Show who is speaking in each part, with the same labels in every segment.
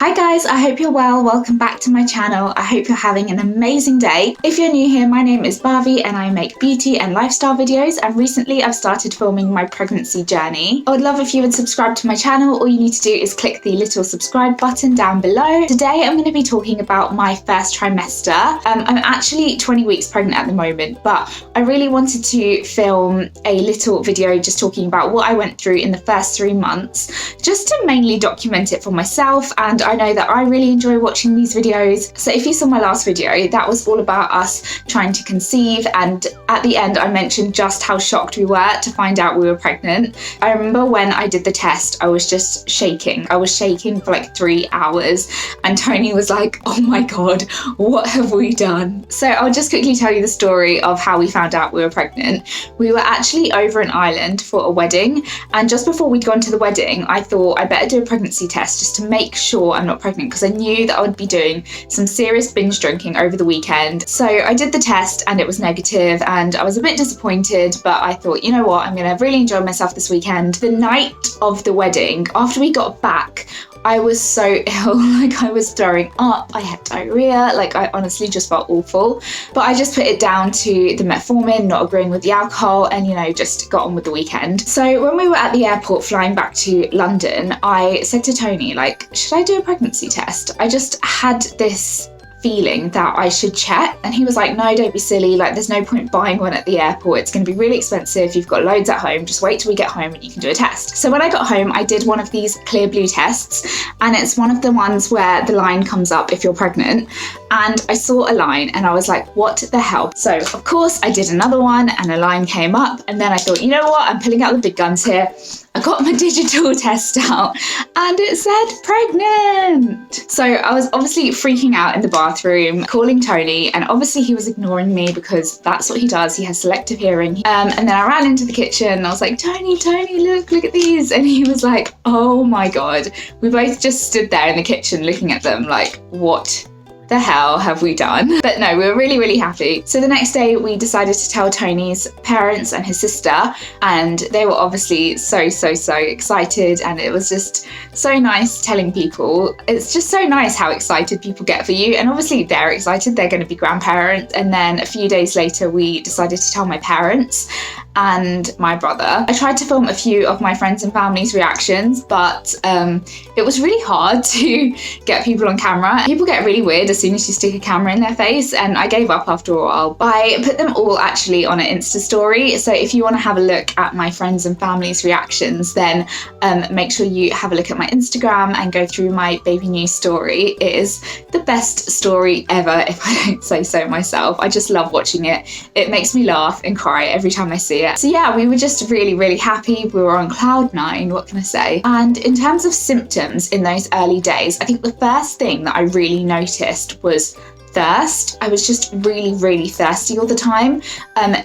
Speaker 1: Hi guys, I hope you're well. Welcome back to my channel. I hope you're having an amazing day. If you're new here, my name is Bhavi and I make beauty and lifestyle videos, and recently I've started filming my pregnancy journey. I would love if you would subscribe to my channel. All you need to do is click the little subscribe button down below. Today I'm going to be talking about my first trimester. I'm actually 20 weeks pregnant at the moment, but I really wanted to film a little video just talking about what I went through in the first 3 months, just to mainly document it for myself. And I know that I really enjoy watching these videos. So if you saw my last video, that was all about us trying to conceive, and at the end I mentioned just how shocked we were to find out we were pregnant. I remember when I did the test, I was just shaking. I was shaking for like 3 hours, and Tony was like, oh my god, what have we done? So I'll just quickly tell you the story of how we found out we were pregnant. We were actually over in Ireland for a wedding, and just before we'd gone to the wedding, I thought I better do a pregnancy test just to make sure I'm not pregnant, because I knew that I would be doing some serious binge drinking over the weekend. So I did the test and it was negative, and I was a bit disappointed, but I thought, you know what, I'm gonna really enjoy myself this weekend. The night of the wedding, after we got back, I was so ill, like I was throwing up, I had diarrhea, like I honestly just felt awful. But I just put it down to the metformin, not agreeing with the alcohol, and just got on with the weekend. So when we were at the airport flying back to London, I said to Tony, like, should I do a pregnancy test? I just had this feeling that I should check, and he was like, no, don't be silly, like there's no point buying one at the airport, it's going to be really expensive, you've got loads at home, just wait till we get home and you can do a test. So when I got home, I did one of these clear blue tests, and it's one of the ones where the line comes up if you're pregnant, and I saw a line and I was like, what the hell? So of course I did another one and a line came up, and then I thought, you know what, I'm pulling out the big guns here. I got my digital test out and it said pregnant. So I was obviously freaking out in the bathroom, calling Tony, and obviously he was ignoring me because that's what he does. He has selective hearing. And then I ran into the kitchen and I was like, Tony, look at these. And he was like, oh my God. We both just stood there in the kitchen looking at them like, what the hell have we done? But no, we were really, really happy. So the next day we decided to tell Tony's parents and his sister, and they were obviously so excited, and it was just so nice telling people. It's just so nice how excited people get for you, and obviously they're excited, they're going to be grandparents. And then a few days later we decided to tell my parents and my brother. I tried to film a few of my friends and family's reactions, but it was really hard to get people on camera. People get really weird as soon as you stick a camera in their face, and I gave up after a while. I put them all actually on an Insta story, so if you want to have a look at my friends and family's reactions, then make sure you have a look at my Instagram and go through my baby news story. It is the best story ever, if I don't say so myself. I just love watching it. It makes me laugh and cry every time I see it. So yeah, we were just really, really happy. We were on cloud 9, what can I say? And in terms of symptoms in those early days, I think the first thing that I really noticed was thirst. I was just really, really thirsty all the time.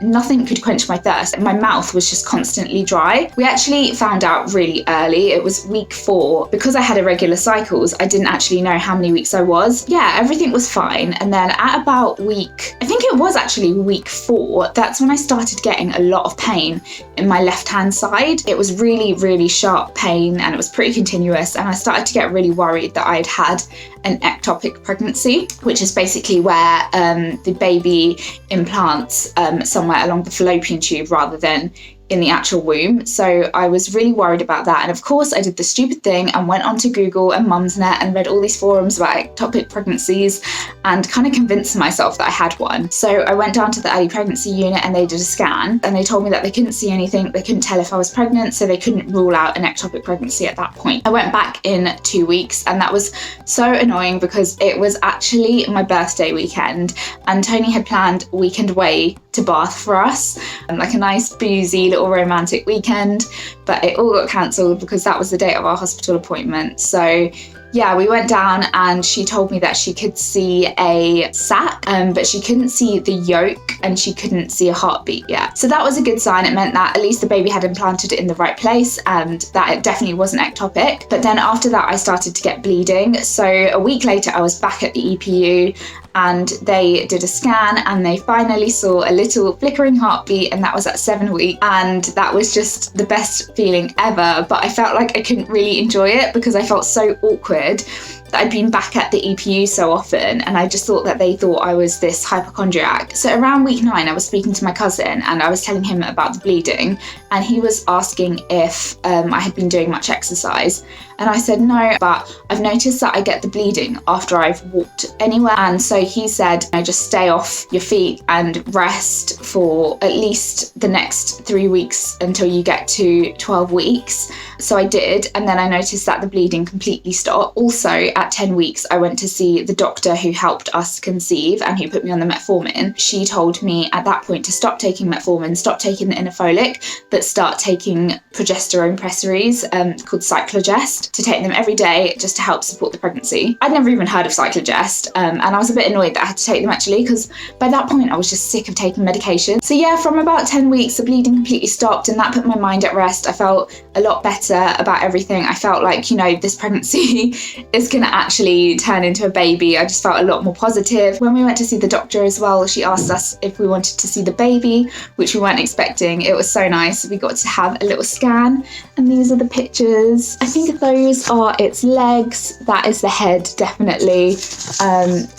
Speaker 1: Nothing could quench my thirst. My mouth was just constantly dry. We actually found out really early. It was week 4. Because I had irregular cycles, I didn't actually know how many weeks I was. Yeah, everything was fine. And then at about I think it was actually week 4, that's when I started getting a lot of pain in my left-hand side. It was really, really sharp pain, and it was pretty continuous. And I started to get really worried that I'd had an ectopic pregnancy, which is basically where the baby implants somewhere along the fallopian tube rather than in the actual womb. So I was really worried about that. And of course I did the stupid thing and went onto Google and Mumsnet and read all these forums about ectopic pregnancies and kind of convinced myself that I had one. So I went down to the early pregnancy unit and they did a scan, and they told me that they couldn't see anything. They couldn't tell if I was pregnant, so they couldn't rule out an ectopic pregnancy at that point. I went back in 2 weeks, and that was so annoying because it was actually my birthday weekend, and Tony had planned a weekend away to Bath for us, like a nice boozy little romantic weekend, but it all got cancelled because that was the date of our hospital appointment. So yeah, we went down and she told me that she could see a sac, but she couldn't see the yolk and she couldn't see a heartbeat yet. So that was a good sign. It meant that at least the baby had implanted it in the right place and that it definitely wasn't ectopic. But then after that, I started to get bleeding. So a week later, I was back at the EPU and they did a scan and they finally saw a little flickering heartbeat, and that was at 7 weeks, and that was just the best feeling ever. But I felt like I couldn't really enjoy it because I felt so awkward that I'd been back at the EPU so often, and I just thought that they thought I was this hypochondriac. So around week 9, I was speaking to my cousin and I was telling him about the bleeding, and he was asking if I had been doing much exercise. And I said no, but I've noticed that I get the bleeding after I've walked anywhere. And so he said, just stay off your feet and rest for at least the next 3 weeks until you get to 12 weeks. So I did, and then I noticed that the bleeding completely stopped. Also, at 10 weeks, I went to see the doctor who helped us conceive and who put me on the metformin. She told me at that point to stop taking metformin, stop taking the Inofolic, but start taking progesterone pessaries called Cyclogest, to take them every day just to help support the pregnancy. I'd never even heard of Cyclogest, and I was a bit annoyed that I had to take them actually, because by that point I was just sick of taking medication. So yeah, from about 10 weeks, the bleeding completely stopped, and that put my mind at rest. I felt a lot better about everything. I felt like, this pregnancy is going to actually turn into a baby. I just felt a lot more positive. When we went to see the doctor as well, she asked us if we wanted to see the baby, which we weren't expecting. It was so nice. We got to have a little scan, and these are the pictures. I think those are its legs. That is the head, definitely.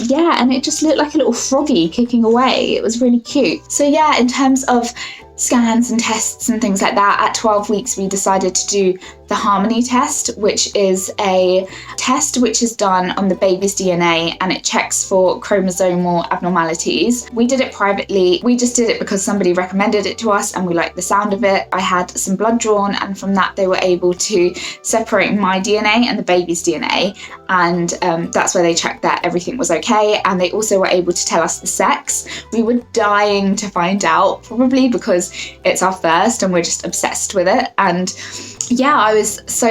Speaker 1: Yeah, and it just looked like a little froggy kicking away. It was really cute. So yeah, in terms of scans and tests and things like that, at 12 weeks we decided to do the Harmony test, which is a test which is done on the baby's DNA, and it checks for chromosomal abnormalities. We did it privately. We just did it because somebody recommended it to us and we liked the sound of it. I had some blood drawn, and from that they were able to separate my DNA and the baby's DNA, and that's where they checked that everything was okay. And they also were able to tell us the sex. We were dying to find out, probably because it's our first and we're just obsessed with it. And yeah, I was so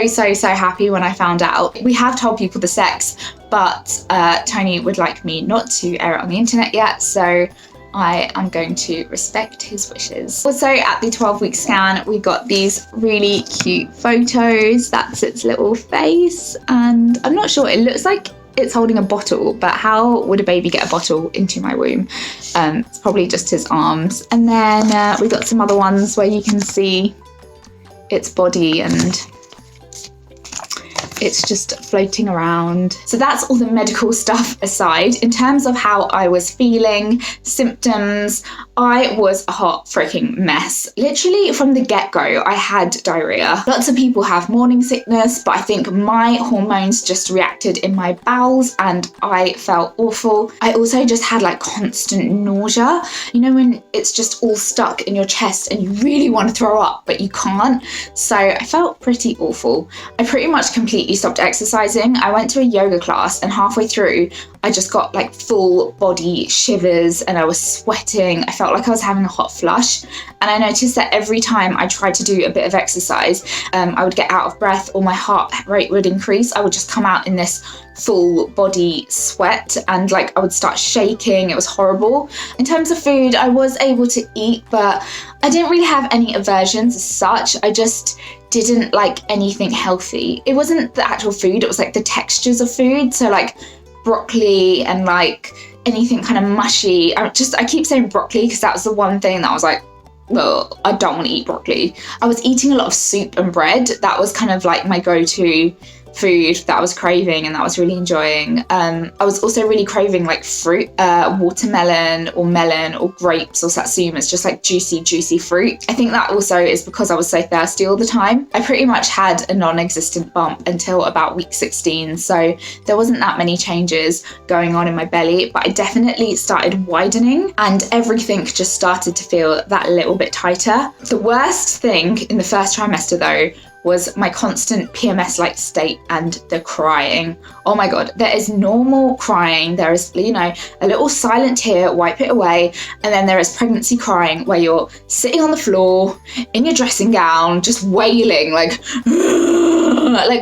Speaker 1: happy when I found out. We have told people the sex, but Tony would like me not to air it on the internet yet, so I am going to respect his wishes. Also, at the 12-week scan, we got these really cute photos. That's its little face, and I'm not sure, it looks like it's holding a bottle, but how would a baby get a bottle into my womb? It's probably just his arms. And then we got some other ones where you can see its body and it's just floating around. So that's all the medical stuff aside. In terms of how I was feeling, symptoms, I was a hot freaking mess. Literally from the get-go, I had diarrhea. Lots of people have morning sickness, but I think my hormones just reacted in my bowels and I felt awful. I also just had like constant nausea. When it's just all stuck in your chest and you really want to throw up, but you can't. So I felt pretty awful. I pretty much completely stopped exercising. I went to a yoga class and halfway through I just got like full body shivers and I was sweating. I felt like I was having a hot flush, and I noticed that every time I tried to do a bit of exercise, I would get out of breath or my heart rate would increase. I would just come out in this full body sweat and like I would start shaking. It was horrible. In terms of food, I was able to eat, but I didn't really have any aversions as such. I just didn't like anything healthy. It wasn't the actual food, it was like the textures of food. So like broccoli and like anything kind of mushy. I keep saying broccoli because that was the one thing that I was like, well, I don't want to eat broccoli. I was eating a lot of soup and bread. That was kind of like my go-to food that I was craving and that I was really enjoying. I was also really craving like fruit, watermelon or melon or grapes or satsumas, just like juicy fruit. I think that also is because I was so thirsty all the time. I pretty much had a non-existent bump until about week 16, so there wasn't that many changes going on in my belly, but I definitely started widening and everything just started to feel that little bit tighter. The worst thing in the first trimester though was my constant PMS-like state and the crying. Oh my God, there is normal crying. There is, a little silent tear, wipe it away. And then there is pregnancy crying where you're sitting on the floor in your dressing gown, just wailing like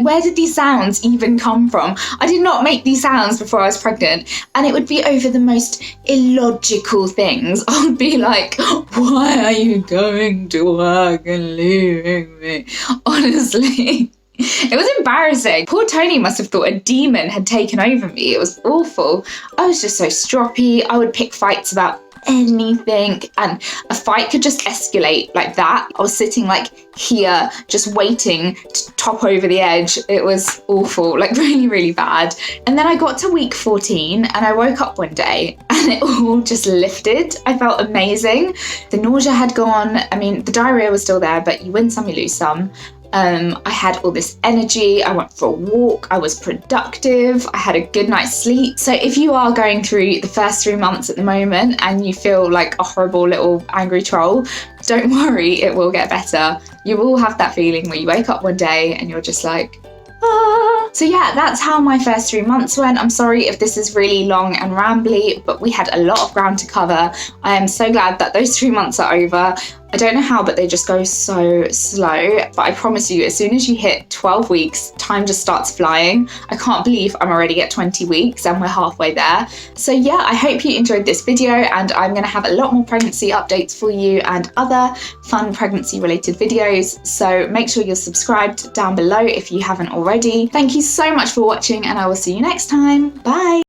Speaker 1: where did these sounds even come from? I did not make these sounds before I was pregnant. And it would be over the most illogical things. I would be like, why are you going to work and leaving me? Honestly, it was embarrassing. Poor Tony must have thought a demon had taken over me. It was awful. I was just so stroppy. I would pick fights about anything, and a fight could just escalate like that. I was sitting like here just waiting to top over the edge. It was awful, like really, really bad. And then I got to week 14 and I woke up one day and it all just lifted. I felt amazing. The nausea had gone. I mean, the diarrhea was still there, but you win some, you lose some. I had all this energy. I went for a walk. I was productive. I had a good night's sleep. So if you are going through the first 3 months at the moment and you feel like a horrible little angry troll, don't worry, it will get better. You will have that feeling where you wake up one day and you're just like, ah. So yeah, that's how my first 3 months went. I'm sorry if this is really long and rambly, but we had a lot of ground to cover. I am so glad that those 3 months are over. I don't know how, but they just go so slow. But I promise you, as soon as you hit 12 weeks, time just starts flying. I can't believe I'm already at 20 weeks and we're halfway there. So yeah, I hope you enjoyed this video, and I'm gonna have a lot more pregnancy updates for you and other fun pregnancy related videos. So make sure you're subscribed down below if you haven't already. Thank you so much for watching, and I will see you next time. Bye.